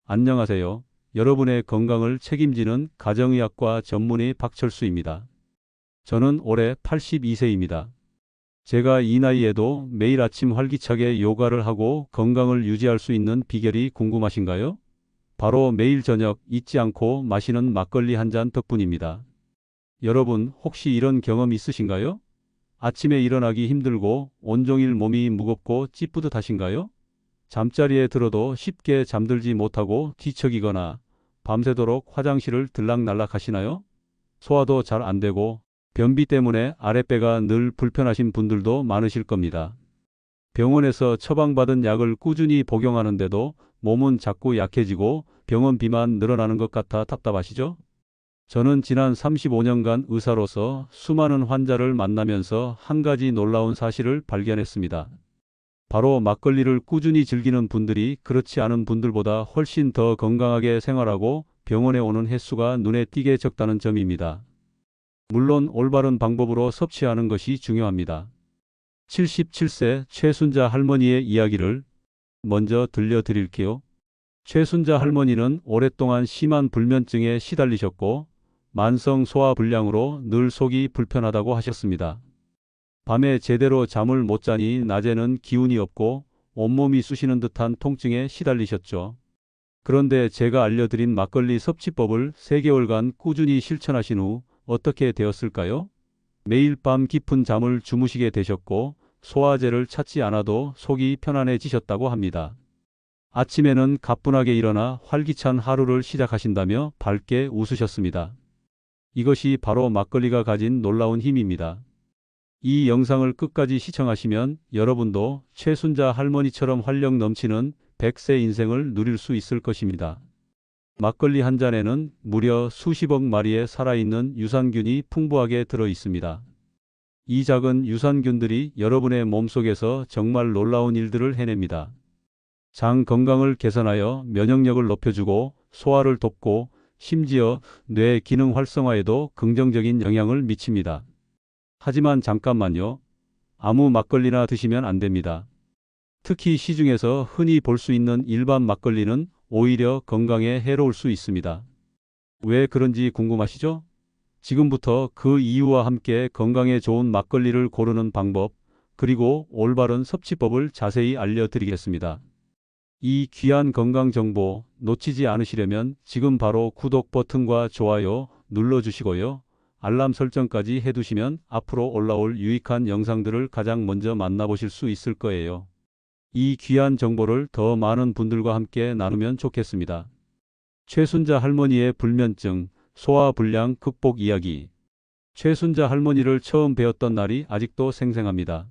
안녕하세요. 여러분의 건강을 책임지는 가정의학과 전문의 박철수입니다. 저는 올해 82세입니다. 제가 이 나이에도 매일 아침 활기차게 요가를 하고 건강을 유지할 수 있는 비결이 궁금하신가요? 바로 매일 저녁 잊지 않고 마시는 막걸리 한 잔 덕분입니다. 여러분, 혹시 이런 경험 있으신가요? 아침에 일어나기 힘들고 온종일 몸이 무겁고 찌뿌듯하신가요? 잠자리에 들어도 쉽게 잠들지 못하고 뒤척이거나 밤새도록 화장실을 들락날락 하시나요? 소화도 잘 안 되고 변비 때문에 아랫배가 늘 불편하신 분들도 많으실 겁니다. 병원에서 처방받은 약을 꾸준히 복용하는데도 몸은 자꾸 약해지고 병원비만 늘어나는 것 같아 답답하시죠? 저는 지난 35년간 의사로서 수많은 환자를 만나면서 한 가지 놀라운 사실을 발견했습니다. 바로 막걸리를 꾸준히 즐기는 분들이 그렇지 않은 분들보다 훨씬 더 건강하게 생활하고 병원에 오는 횟수가 눈에 띄게 적다는 점입니다. 물론 올바른 방법으로 섭취하는 것이 중요합니다. 77세 최순자 할머니의 이야기를 먼저 들려드릴게요. 최순자 할머니는 오랫동안 심한 불면증에 시달리셨고 만성 소화불량으로 늘 속이 불편하다고 하셨습니다. 밤에 제대로 잠을 못 자니 낮에는 기운이 없고 온몸이 쑤시는 듯한 통증에 시달리셨죠. 그런데 제가 알려드린 막걸리 섭취법을 3개월간 꾸준히 실천하신 후 어떻게 되었을까요? 매일 밤 깊은 잠을 주무시게 되셨고 소화제를 찾지 않아도 속이 편안해지셨다고 합니다. 아침에는 가뿐하게 일어나 활기찬 하루를 시작하신다며 밝게 웃으셨습니다. 이것이 바로 막걸리가 가진 놀라운 힘입니다. 이 영상을 끝까지 시청하시면 여러분도 최순자 할머니처럼 활력 넘치는 100세 인생을 누릴 수 있을 것입니다. 막걸리 한 잔에는 무려 수십억 마리의 살아있는 유산균이 풍부하게 들어 있습니다. 이 작은 유산균들이 여러분의 몸속에서 정말 놀라운 일들을 해냅니다. 장 건강을 개선하여 면역력을 높여주고 소화를 돕고 심지어 뇌 기능 활성화에도 긍정적인 영향을 미칩니다. 하지만 잠깐만요. 아무 막걸리나 드시면 안 됩니다. 특히 시중에서 흔히 볼 수 있는 일반 막걸리는 오히려 건강에 해로울 수 있습니다. 왜 그런지 궁금하시죠? 지금부터 그 이유와 함께 건강에 좋은 막걸리를 고르는 방법, 그리고 올바른 섭취법을 자세히 알려드리겠습니다. 이 귀한 건강 정보 놓치지 않으시려면 지금 바로 구독 버튼과 좋아요 눌러주시고요. 알람 설정까지 해두시면 앞으로 올라올 유익한 영상들을 가장 먼저 만나보실 수 있을 거예요. 이 귀한 정보를 더 많은 분들과 함께 나누면 좋겠습니다. 최순자 할머니의 불면증, 소화불량 극복 이야기. 최순자 할머니를 처음 뵈었던 날이 아직도 생생합니다.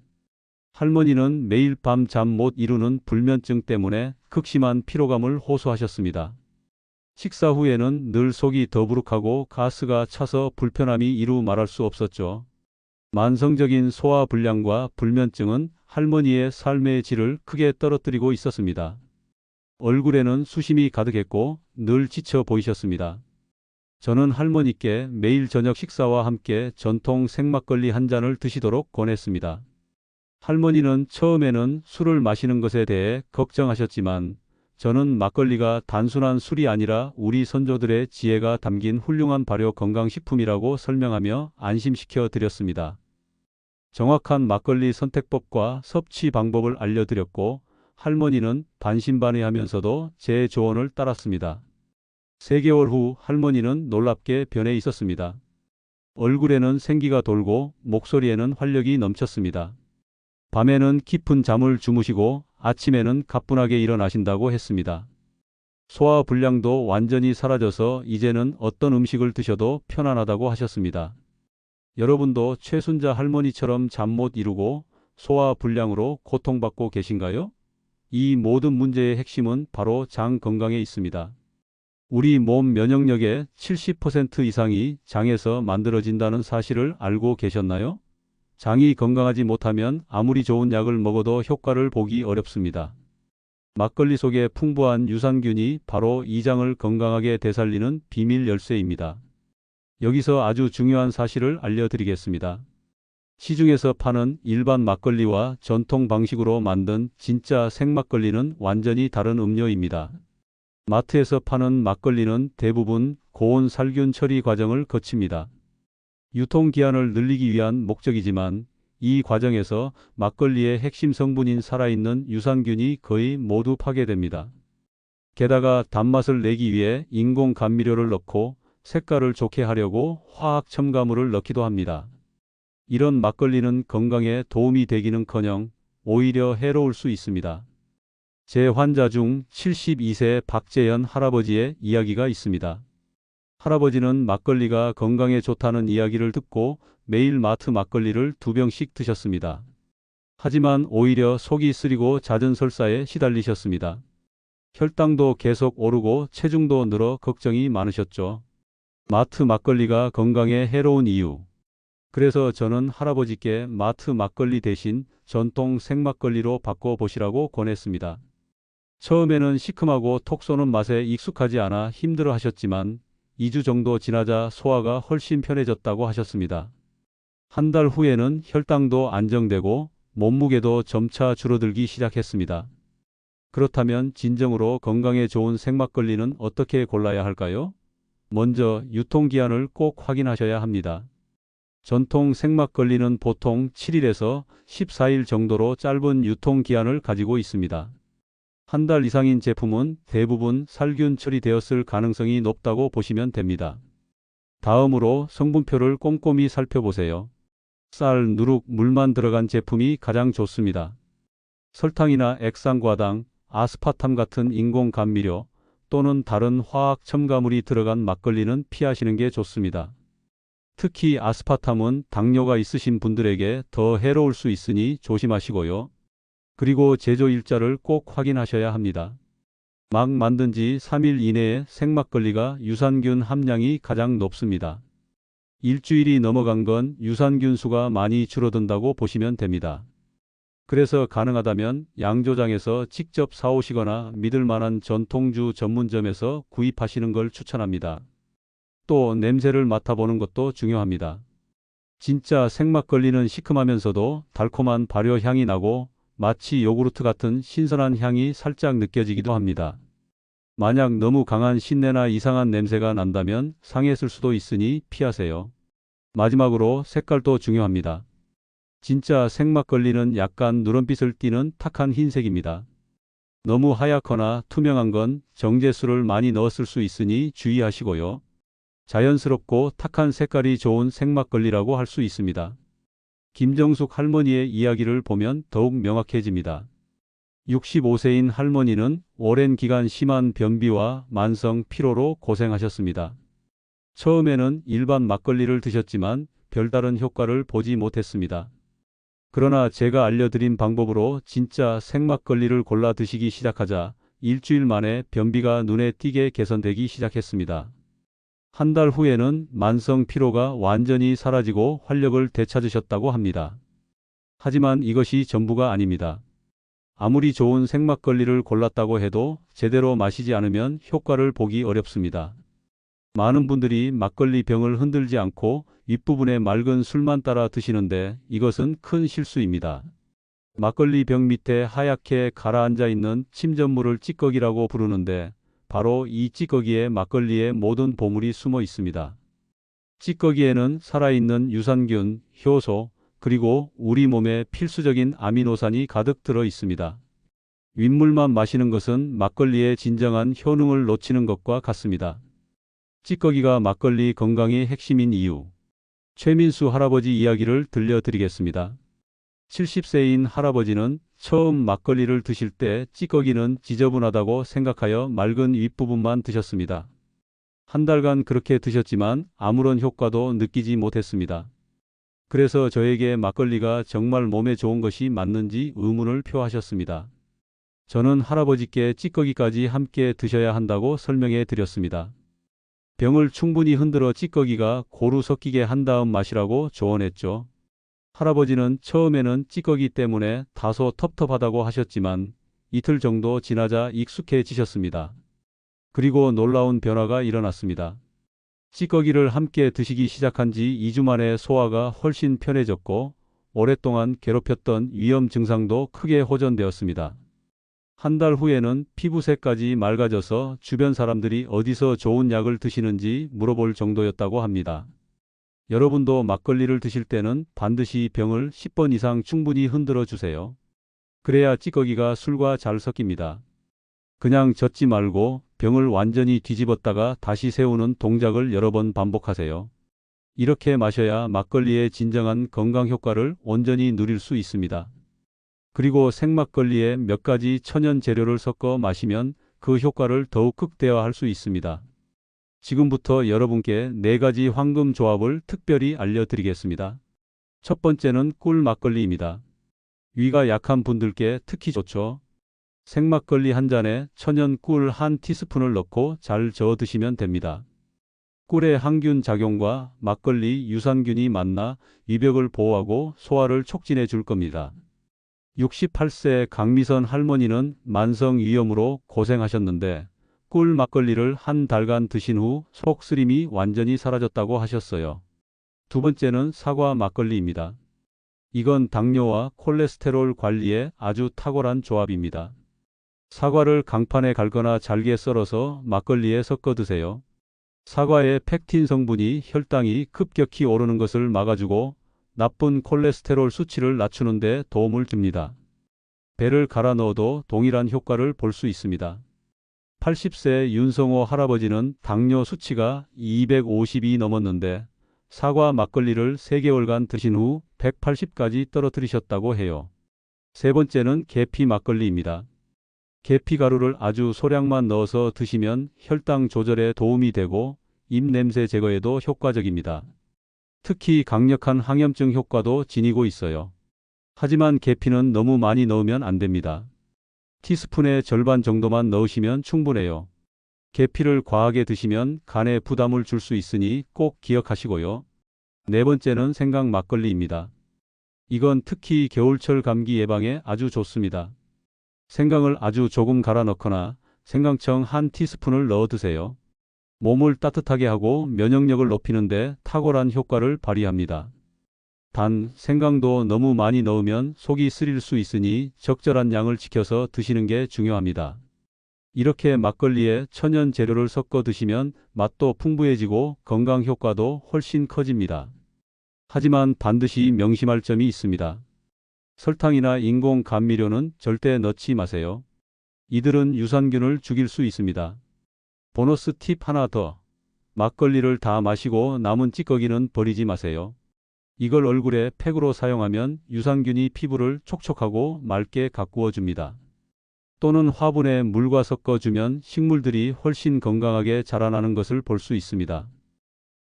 할머니는 매일 밤 잠 못 이루는 불면증 때문에 극심한 피로감을 호소하셨습니다. 식사 후에는 늘 속이 더부룩하고 가스가 차서 불편함이 이루 말할 수 없었죠. 만성적인 소화불량과 불면증은 할머니의 삶의 질을 크게 떨어뜨리고 있었습니다. 얼굴에는 수심이 가득했고 늘 지쳐 보이셨습니다. 저는 할머니께 매일 저녁 식사와 함께 전통 생막걸리 한 잔을 드시도록 권했습니다. 할머니는 처음에는 술을 마시는 것에 대해 걱정하셨지만 저는 막걸리가 단순한 술이 아니라 우리 선조들의 지혜가 담긴 훌륭한 발효 건강식품이라고 설명하며 안심시켜 드렸습니다. 정확한 막걸리 선택법과 섭취 방법을 알려드렸고 할머니는 반신반의하면서도 제 조언을 따랐습니다. 3개월 후 할머니는 놀랍게 변해 있었습니다. 얼굴에는 생기가 돌고 목소리에는 활력이 넘쳤습니다. 밤에는 깊은 잠을 주무시고 아침에는 가뿐하게 일어나신다고 했습니다. 소화 불량도 완전히 사라져서 이제는 어떤 음식을 드셔도 편안하다고 하셨습니다. 여러분도 최순자 할머니처럼 잠 못 이루고 소화 불량으로 고통받고 계신가요? 이 모든 문제의 핵심은 바로 장 건강에 있습니다. 우리 몸 면역력의 70% 이상이 장에서 만들어진다는 사실을 알고 계셨나요? 장이 건강하지 못하면 아무리 좋은 약을 먹어도 효과를 보기 어렵습니다. 막걸리 속에 풍부한 유산균이 바로 이 장을 건강하게 되살리는 비밀 열쇠입니다. 여기서 아주 중요한 사실을 알려드리겠습니다. 시중에서 파는 일반 막걸리와 전통 방식으로 만든 진짜 생막걸리는 완전히 다른 음료입니다. 마트에서 파는 막걸리는 대부분 고온 살균 처리 과정을 거칩니다. 유통기한을 늘리기 위한 목적이지만 이 과정에서 막걸리의 핵심 성분인 살아있는 유산균이 거의 모두 파괴됩니다. 게다가 단맛을 내기 위해 인공 감미료를 넣고 색깔을 좋게 하려고 화학 첨가물을 넣기도 합니다. 이런 막걸리는 건강에 도움이 되기는커녕 오히려 해로울 수 있습니다. 제 환자 중 72세 박재현 할아버지의 이야기가 있습니다. 할아버지는 막걸리가 건강에 좋다는 이야기를 듣고 매일 마트 막걸리를 2병씩 드셨습니다. 하지만 오히려 속이 쓰리고 잦은 설사에 시달리셨습니다. 혈당도 계속 오르고 체중도 늘어 걱정이 많으셨죠. 마트 막걸리가 건강에 해로운 이유. 그래서 저는 할아버지께 마트 막걸리 대신 전통 생막걸리로 바꿔보시라고 권했습니다. 처음에는 시큼하고 톡 쏘는 맛에 익숙하지 않아 힘들어 하셨지만 2주 정도 지나자 소화가 훨씬 편해졌다고 하셨습니다. 한 달 후에는 혈당도 안정되고 몸무게도 점차 줄어들기 시작했습니다. 그렇다면 진정으로 건강에 좋은 생막걸리는 어떻게 골라야 할까요? 먼저 유통기한을 꼭 확인하셔야 합니다. 전통 생막걸리는 보통 7일에서 14일 정도로 짧은 유통기한을 가지고 있습니다. 한 달 이상인 제품은 대부분 살균 처리되었을 가능성이 높다고 보시면 됩니다. 다음으로 성분표를 꼼꼼히 살펴보세요. 쌀, 누룩, 물만 들어간 제품이 가장 좋습니다. 설탕이나 액상과당, 아스파탐 같은 인공 감미료 또는 다른 화학 첨가물이 들어간 막걸리는 피하시는 게 좋습니다. 특히 아스파탐은 당뇨가 있으신 분들에게 더 해로울 수 있으니 조심하시고요. 그리고 제조 일자를 꼭 확인하셔야 합니다. 막 만든 지 3일 이내에 생막걸리가 유산균 함량이 가장 높습니다. 일주일이 넘어간 건 유산균 수가 많이 줄어든다고 보시면 됩니다. 그래서 가능하다면 양조장에서 직접 사오시거나 믿을 만한 전통주 전문점에서 구입하시는 걸 추천합니다. 또 냄새를 맡아보는 것도 중요합니다. 진짜 생막걸리는 시큼하면서도 달콤한 발효향이 나고 마치 요구르트 같은 신선한 향이 살짝 느껴지기도 합니다. 만약 너무 강한 신내나 이상한 냄새가 난다면 상했을 수도 있으니 피하세요. 마지막으로 색깔도 중요합니다. 진짜 생막걸리는 약간 누런빛을 띠는 탁한 흰색입니다. 너무 하얗거나 투명한 건 정제수를 많이 넣었을 수 있으니 주의하시고요. 자연스럽고 탁한 색깔이 좋은 생막걸리라고 할 수 있습니다. 김정숙 할머니의 이야기를 보면 더욱 명확해집니다. 65세인 할머니는 오랜 기간 심한 변비와 만성 피로로 고생하셨습니다. 처음에는 일반 막걸리를 드셨지만 별다른 효과를 보지 못했습니다. 그러나 제가 알려드린 방법으로 진짜 생막걸리를 골라 드시기 시작하자 일주일 만에 변비가 눈에 띄게 개선되기 시작했습니다. 한 달 후에는 만성 피로가 완전히 사라지고 활력을 되찾으셨다고 합니다. 하지만 이것이 전부가 아닙니다. 아무리 좋은 생막걸리를 골랐다고 해도 제대로 마시지 않으면 효과를 보기 어렵습니다. 많은 분들이 막걸리 병을 흔들지 않고 윗부분에 맑은 술만 따라 드시는데 이것은 큰 실수입니다. 막걸리 병 밑에 하얗게 가라앉아 있는 침전물을 찌꺼기라고 부르는데 바로 이 찌꺼기에 막걸리의 모든 보물이 숨어 있습니다. 찌꺼기에는 살아있는 유산균, 효소, 그리고 우리 몸에 필수적인 아미노산이 가득 들어 있습니다. 윗물만 마시는 것은 막걸리의 진정한 효능을 놓치는 것과 같습니다. 찌꺼기가 막걸리 건강의 핵심인 이유. 최민수 할아버지 이야기를 들려드리겠습니다. 70세인 할아버지는 처음 막걸리를 드실 때 찌꺼기는 지저분하다고 생각하여 맑은 윗부분만 드셨습니다. 한 달간 그렇게 드셨지만 아무런 효과도 느끼지 못했습니다. 그래서 저에게 막걸리가 정말 몸에 좋은 것이 맞는지 의문을 표하셨습니다. 저는 할아버지께 찌꺼기까지 함께 드셔야 한다고 설명해 드렸습니다. 병을 충분히 흔들어 찌꺼기가 고루 섞이게 한 다음 마시라고 조언했죠. 할아버지는 처음에는 찌꺼기 때문에 다소 텁텁하다고 하셨지만 이틀 정도 지나자 익숙해지셨습니다. 그리고 놀라운 변화가 일어났습니다. 찌꺼기를 함께 드시기 시작한 지 2주 만에 소화가 훨씬 편해졌고 오랫동안 괴롭혔던 위염 증상도 크게 호전되었습니다. 한 달 후에는 피부색까지 맑아져서 주변 사람들이 어디서 좋은 약을 드시는지 물어볼 정도였다고 합니다. 여러분도 막걸리를 드실 때는 반드시 병을 10번 이상 충분히 흔들어 주세요. 그래야 찌꺼기가 술과 잘 섞입니다. 그냥 젓지 말고 병을 완전히 뒤집었다가 다시 세우는 동작을 여러 번 반복하세요. 이렇게 마셔야 막걸리의 진정한 건강 효과를 온전히 누릴 수 있습니다. 그리고 생막걸리에 몇 가지 천연 재료를 섞어 마시면 그 효과를 더욱 극대화할 수 있습니다. 지금부터 여러분께 4가지 황금 조합을 특별히 알려드리겠습니다. 첫 번째는 꿀 막걸리입니다. 위가 약한 분들께 특히 좋죠. 생막걸리 한 잔에 천연 꿀 한 티스푼을 넣고 잘 저어 드시면 됩니다. 꿀의 항균 작용과 막걸리 유산균이 만나 위벽을 보호하고 소화를 촉진해 줄 겁니다. 68세 강미선 할머니는 만성 위염으로 고생하셨는데 꿀 막걸리를 한 달간 드신 후 속쓰림이 완전히 사라졌다고 하셨어요. 두 번째는 사과 막걸리입니다. 이건 당뇨와 콜레스테롤 관리에 아주 탁월한 조합입니다. 사과를 강판에 갈거나 잘게 썰어서 막걸리에 섞어 드세요. 사과의 펙틴 성분이 혈당이 급격히 오르는 것을 막아주고 나쁜 콜레스테롤 수치를 낮추는 데 도움을 줍니다. 배를 갈아 넣어도 동일한 효과를 볼 수 있습니다. 80세 윤성호 할아버지는 당뇨 수치가 250이 넘었는데 사과 막걸리를 3개월간 드신 후 180까지 떨어뜨리셨다고 해요. 세 번째는 계피 막걸리입니다. 계피 가루를 아주 소량만 넣어서 드시면 혈당 조절에 도움이 되고 입냄새 제거에도 효과적입니다. 특히 강력한 항염증 효과도 지니고 있어요. 하지만 계피는 너무 많이 넣으면 안 됩니다. 티스푼의 절반 정도만 넣으시면 충분해요. 계피를 과하게 드시면 간에 부담을 줄 수 있으니 꼭 기억하시고요. 네 번째는 생강 막걸리입니다. 이건 특히 겨울철 감기 예방에 아주 좋습니다. 생강을 아주 조금 갈아 넣거나 생강청 한 티스푼을 넣어 드세요. 몸을 따뜻하게 하고 면역력을 높이는 데 탁월한 효과를 발휘합니다. 단, 생강도 너무 많이 넣으면 속이 쓰릴 수 있으니 적절한 양을 지켜서 드시는 게 중요합니다. 이렇게 막걸리에 천연 재료를 섞어 드시면 맛도 풍부해지고 건강 효과도 훨씬 커집니다. 하지만 반드시 명심할 점이 있습니다. 설탕이나 인공 감미료는 절대 넣지 마세요. 이들은 유산균을 죽일 수 있습니다. 보너스 팁 하나 더. 막걸리를 다 마시고 남은 찌꺼기는 버리지 마세요. 이걸 얼굴에 팩으로 사용하면 유산균이 피부를 촉촉하고 맑게 가꾸어 줍니다. 또는 화분에 물과 섞어주면 식물들이 훨씬 건강하게 자라나는 것을 볼 수 있습니다.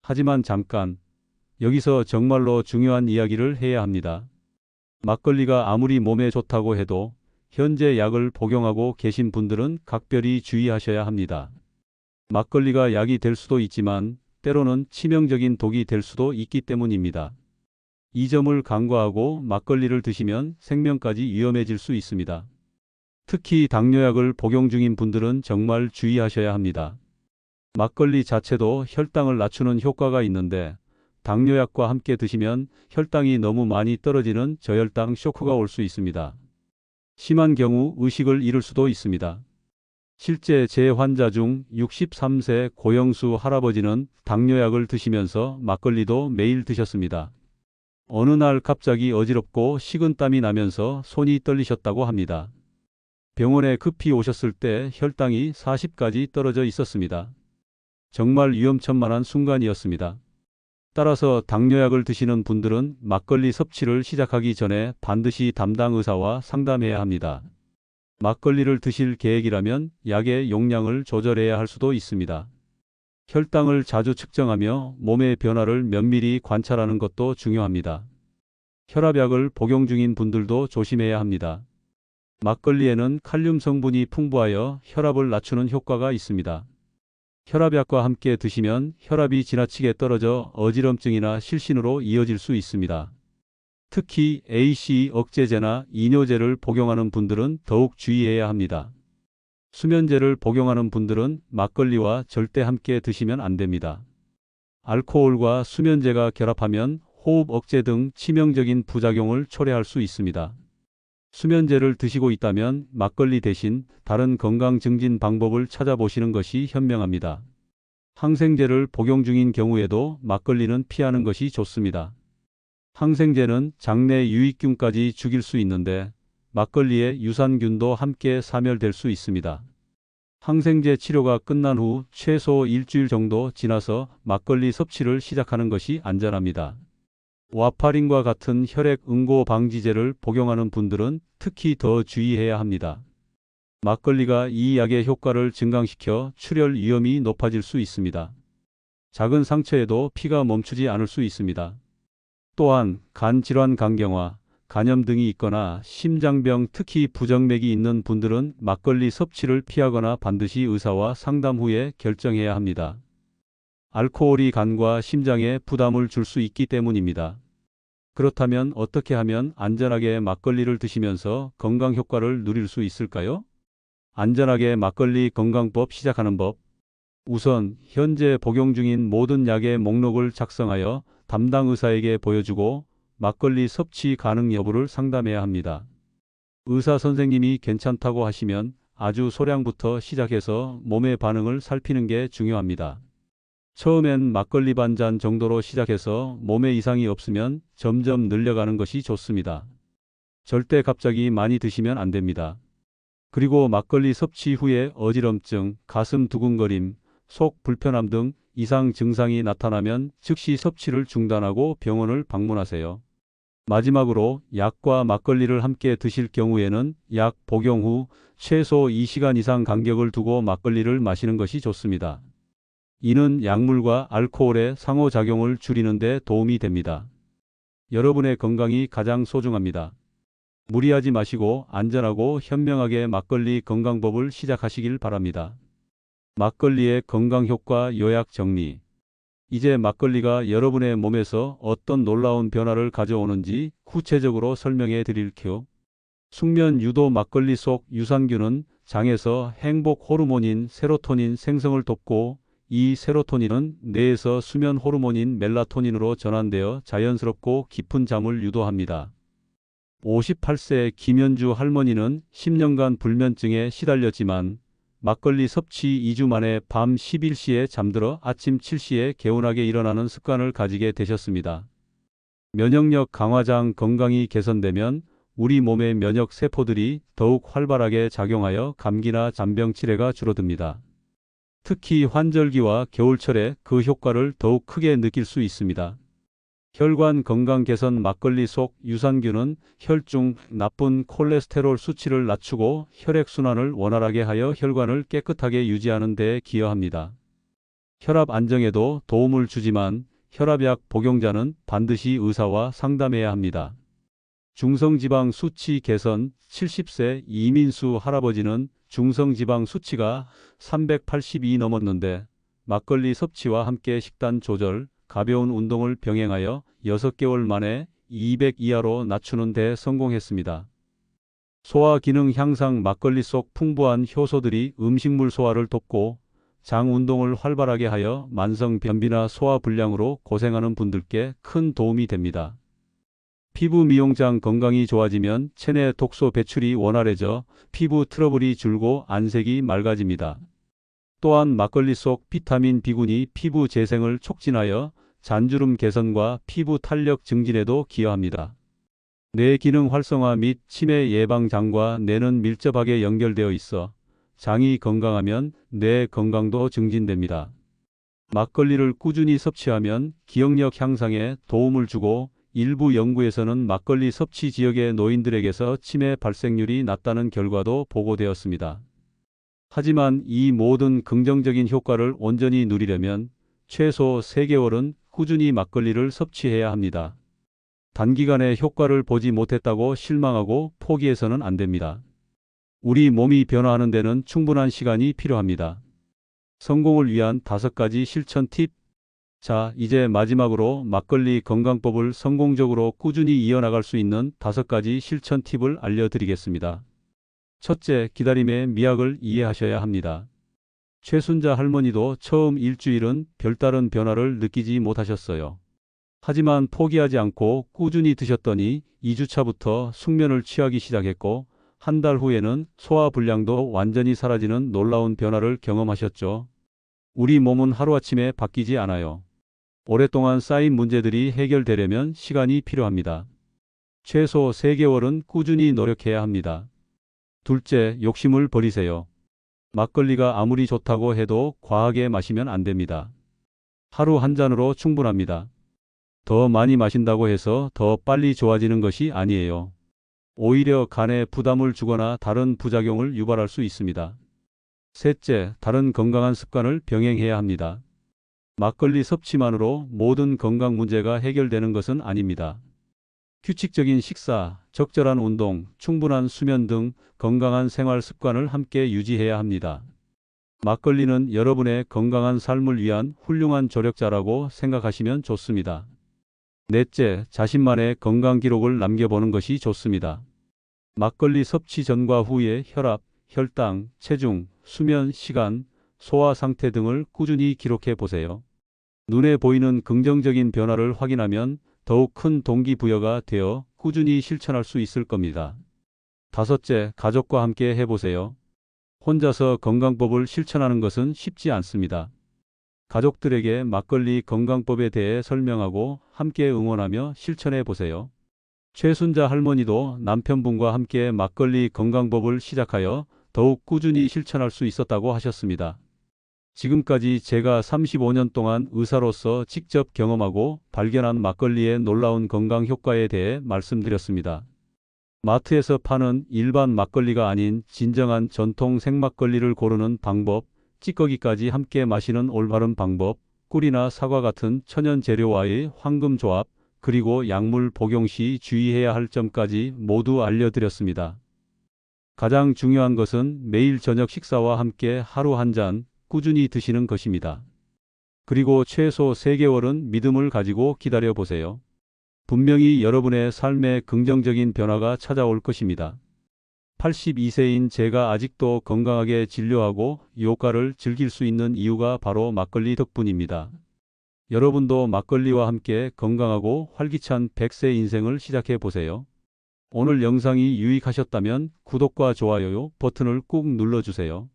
하지만 잠깐, 여기서 정말로 중요한 이야기를 해야 합니다. 막걸리가 아무리 몸에 좋다고 해도 현재 약을 복용하고 계신 분들은 각별히 주의하셔야 합니다. 막걸리가 약이 될 수도 있지만 때로는 치명적인 독이 될 수도 있기 때문입니다. 이 점을 간과하고 막걸리를 드시면 생명까지 위험해질 수 있습니다. 특히 당뇨약을 복용 중인 분들은 정말 주의하셔야 합니다. 막걸리 자체도 혈당을 낮추는 효과가 있는데 당뇨약과 함께 드시면 혈당이 너무 많이 떨어지는 저혈당 쇼크가 올 수 있습니다. 심한 경우 의식을 잃을 수도 있습니다. 실제 제 환자 중 63세 고영수 할아버지는 당뇨약을 드시면서 막걸리도 매일 드셨습니다. 어느 날 갑자기 어지럽고 식은땀이 나면서 손이 떨리셨다고 합니다. 병원에 급히 오셨을 때 혈당이 40까지 떨어져 있었습니다. 정말 위험천만한 순간이었습니다. 따라서 당뇨약을 드시는 분들은 막걸리 섭취를 시작하기 전에 반드시 담당 의사와 상담해야 합니다. 막걸리를 드실 계획이라면 약의 용량을 조절해야 할 수도 있습니다. 혈당을 자주 측정하며 몸의 변화를 면밀히 관찰하는 것도 중요합니다. 혈압약을 복용 중인 분들도 조심해야 합니다. 막걸리에는 칼륨 성분이 풍부하여 혈압을 낮추는 효과가 있습니다. 혈압약과 함께 드시면 혈압이 지나치게 떨어져 어지럼증이나 실신으로 이어질 수 있습니다. 특히 ACE 억제제나 이뇨제를 복용하는 분들은 더욱 주의해야 합니다. 수면제를 복용하는 분들은 막걸리와 절대 함께 드시면 안 됩니다. 알코올과 수면제가 결합하면 호흡 억제 등 치명적인 부작용을 초래할 수 있습니다. 수면제를 드시고 있다면 막걸리 대신 다른 건강 증진 방법을 찾아보시는 것이 현명합니다. 항생제를 복용 중인 경우에도 막걸리는 피하는 것이 좋습니다. 항생제는 장내 유익균까지 죽일 수 있는데 막걸리의 유산균도 함께 사멸될 수 있습니다. 항생제 치료가 끝난 후 최소 일주일 정도 지나서 막걸리 섭취를 시작하는 것이 안전합니다. 와파린과 같은 혈액 응고 방지제를 복용하는 분들은 특히 더 주의해야 합니다. 막걸리가 이 약의 효과를 증강시켜 출혈 위험이 높아질 수 있습니다. 작은 상처에도 피가 멈추지 않을 수 있습니다. 또한 간 질환 간경화, 간염 등이 있거나 심장병 특히 부정맥이 있는 분들은 막걸리 섭취를 피하거나 반드시 의사와 상담 후에 결정해야 합니다. 알코올이 간과 심장에 부담을 줄 수 있기 때문입니다. 그렇다면 어떻게 하면 안전하게 막걸리를 드시면서 건강 효과를 누릴 수 있을까요? 안전하게 막걸리 건강법 시작하는 법. 우선 현재 복용 중인 모든 약의 목록을 작성하여 담당 의사에게 보여주고 막걸리 섭취 가능 여부를 상담해야 합니다. 의사 선생님이 괜찮다고 하시면 아주 소량부터 시작해서 몸의 반응을 살피는 게 중요합니다. 처음엔 막걸리 반 잔 정도로 시작해서 몸에 이상이 없으면 점점 늘려가는 것이 좋습니다. 절대 갑자기 많이 드시면 안 됩니다. 그리고 막걸리 섭취 후에 어지럼증, 가슴 두근거림, 속 불편함 등 이상 증상이 나타나면 즉시 섭취를 중단하고 병원을 방문하세요. 마지막으로 약과 막걸리를 함께 드실 경우에는 약 복용 후 최소 2시간 이상 간격을 두고 막걸리를 마시는 것이 좋습니다. 이는 약물과 알코올의 상호작용을 줄이는 데 도움이 됩니다. 여러분의 건강이 가장 소중합니다. 무리하지 마시고 안전하고 현명하게 막걸리 건강법을 시작하시길 바랍니다. 막걸리의 건강효과 요약 정리. 이제 막걸리가 여러분의 몸에서 어떤 놀라운 변화를 가져오는지 구체적으로 설명해 드릴게요. 숙면 유도. 막걸리 속 유산균은 장에서 행복 호르몬인 세로토닌 생성을 돕고 이 세로토닌은 뇌에서 수면 호르몬인 멜라토닌으로 전환되어 자연스럽고 깊은 잠을 유도합니다. 58세 김현주 할머니는 10년간 불면증에 시달렸지만 막걸리 섭취 2주 만에 밤 11시에 잠들어 아침 7시에 개운하게 일어나는 습관을 가지게 되셨습니다. 면역력 강화장. 건강이 개선되면 우리 몸의 면역 세포들이 더욱 활발하게 작용하여 감기나 잔병 치레가 줄어듭니다. 특히 환절기와 겨울철에 그 효과를 더욱 크게 느낄 수 있습니다. 혈관 건강 개선. 막걸리 속 유산균은 혈중 나쁜 콜레스테롤 수치를 낮추고 혈액순환을 원활하게 하여 혈관을 깨끗하게 유지하는 데 기여합니다. 혈압 안정에도 도움을 주지만 혈압약 복용자는 반드시 의사와 상담해야 합니다. 중성지방 수치 개선. 70세 이민수 할아버지는 중성지방 수치가 382 넘었는데 막걸리 섭취와 함께 식단 조절, 가벼운 운동을 병행하여 6개월 만에 200 이하로 낮추는 데 성공했습니다. 소화 기능 향상. 막걸리 속 풍부한 효소들이 음식물 소화를 돕고 장 운동을 활발하게 하여 만성 변비나 소화 불량으로 고생하는 분들께 큰 도움이 됩니다. 피부 미용장. 건강이 좋아지면 체내 독소 배출이 원활해져 피부 트러블이 줄고 안색이 맑아집니다. 또한 막걸리 속 비타민 B군이 피부 재생을 촉진하여 잔주름 개선과 피부 탄력 증진에도 기여합니다. 뇌 기능 활성화 및 치매 예방. 장과 뇌는 밀접하게 연결되어 있어 장이 건강하면 뇌 건강도 증진됩니다. 막걸리를 꾸준히 섭취하면 기억력 향상에 도움을 주고 일부 연구에서는 막걸리 섭취 지역의 노인들에게서 치매 발생률이 낮다는 결과도 보고되었습니다. 하지만 이 모든 긍정적인 효과를 온전히 누리려면 최소 3개월은 꾸준히 막걸리를 섭취해야 합니다. 단기간에 효과를 보지 못했다고 실망하고 포기해서는 안 됩니다. 우리 몸이 변화하는 데는 충분한 시간이 필요합니다. 성공을 위한 5가지 실천 팁. 자, 이제 마지막으로 막걸리 건강법을 성공적으로 꾸준히 이어나갈 수 있는 5가지 실천 팁을 알려드리겠습니다. 첫째, 기다림의 미학을 이해하셔야 합니다. 최순자 할머니도 처음 일주일은 별다른 변화를 느끼지 못하셨어요. 하지만 포기하지 않고 꾸준히 드셨더니 2주차부터 숙면을 취하기 시작했고 한 달 후에는 소화 불량도 완전히 사라지는 놀라운 변화를 경험하셨죠. 우리 몸은 하루아침에 바뀌지 않아요. 오랫동안 쌓인 문제들이 해결되려면 시간이 필요합니다. 최소 3개월은 꾸준히 노력해야 합니다. 둘째, 욕심을 버리세요. 막걸리가 아무리 좋다고 해도 과하게 마시면 안 됩니다. 하루 한 잔으로 충분합니다. 더 많이 마신다고 해서 더 빨리 좋아지는 것이 아니에요. 오히려 간에 부담을 주거나 다른 부작용을 유발할 수 있습니다. 셋째, 다른 건강한 습관을 병행해야 합니다. 막걸리 섭취만으로 모든 건강 문제가 해결되는 것은 아닙니다. 규칙적인 식사, 적절한 운동, 충분한 수면 등 건강한 생활 습관을 함께 유지해야 합니다. 막걸리는 여러분의 건강한 삶을 위한 훌륭한 조력자라고 생각하시면 좋습니다. 넷째, 자신만의 건강 기록을 남겨보는 것이 좋습니다. 막걸리 섭취 전과 후에 혈압, 혈당, 체중, 수면 시간, 소화 상태 등을 꾸준히 기록해 보세요. 눈에 보이는 긍정적인 변화를 확인하면 더욱 큰 동기부여가 되어 꾸준히 실천할 수 있을 겁니다. 다섯째, 가족과 함께 해보세요. 혼자서 건강법을 실천하는 것은 쉽지 않습니다. 가족들에게 막걸리 건강법에 대해 설명하고 함께 응원하며 실천해 보세요. 최순자 할머니도 남편분과 함께 막걸리 건강법을 시작하여 더욱 꾸준히 실천할 수 있었다고 하셨습니다. 지금까지 제가 35년 동안 의사로서 직접 경험하고 발견한 막걸리의 놀라운 건강 효과에 대해 말씀드렸습니다. 마트에서 파는 일반 막걸리가 아닌 진정한 전통 생막걸리를 고르는 방법, 찌꺼기까지 함께 마시는 올바른 방법, 꿀이나 사과 같은 천연 재료와의 황금 조합, 그리고 약물 복용 시 주의해야 할 점까지 모두 알려드렸습니다. 가장 중요한 것은 매일 저녁 식사와 함께 하루 한 잔 꾸준히 드시는 것입니다. 그리고 최소 3개월은 믿음을 가지고 기다려 보세요. 분명히 여러분의 삶에 긍정적인 변화가 찾아올 것입니다. 82세인 제가 아직도 건강하게 진료하고 효과를 즐길 수 있는 이유가 바로 막걸리 덕분입니다. 여러분도 막걸리와 함께 건강하고 활기찬 100세 인생을 시작해 보세요. 오늘 영상이 유익하셨다면 구독과 좋아요 버튼을 꾹 눌러주세요.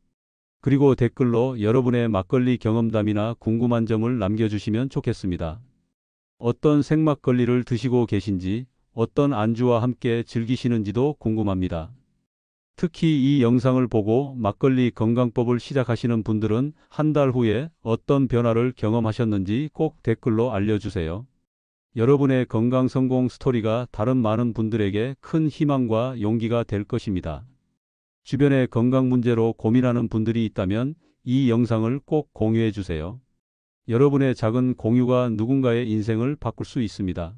그리고 댓글로 여러분의 막걸리 경험담이나 궁금한 점을 남겨주시면 좋겠습니다. 어떤 생막걸리를 드시고 계신지, 어떤 안주와 함께 즐기시는지도 궁금합니다. 특히 이 영상을 보고 막걸리 건강법을 시작하시는 분들은 한 달 후에 어떤 변화를 경험하셨는지 꼭 댓글로 알려주세요. 여러분의 건강 성공 스토리가 다른 많은 분들에게 큰 희망과 용기가 될 것입니다. 주변에 건강 문제로 고민하는 분들이 있다면 이 영상을 꼭 공유해 주세요. 여러분의 작은 공유가 누군가의 인생을 바꿀 수 있습니다.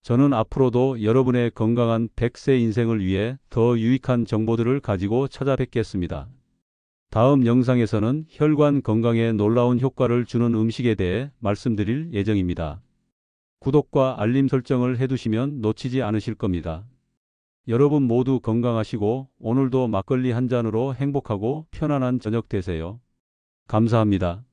저는 앞으로도 여러분의 건강한 100세 인생을 위해 더 유익한 정보들을 가지고 찾아뵙겠습니다. 다음 영상에서는 혈관 건강에 놀라운 효과를 주는 음식에 대해 말씀드릴 예정입니다. 구독과 알림 설정을 해두시면 놓치지 않으실 겁니다. 여러분 모두 건강하시고 오늘도 막걸리 한 잔으로 행복하고 편안한 저녁 되세요. 감사합니다.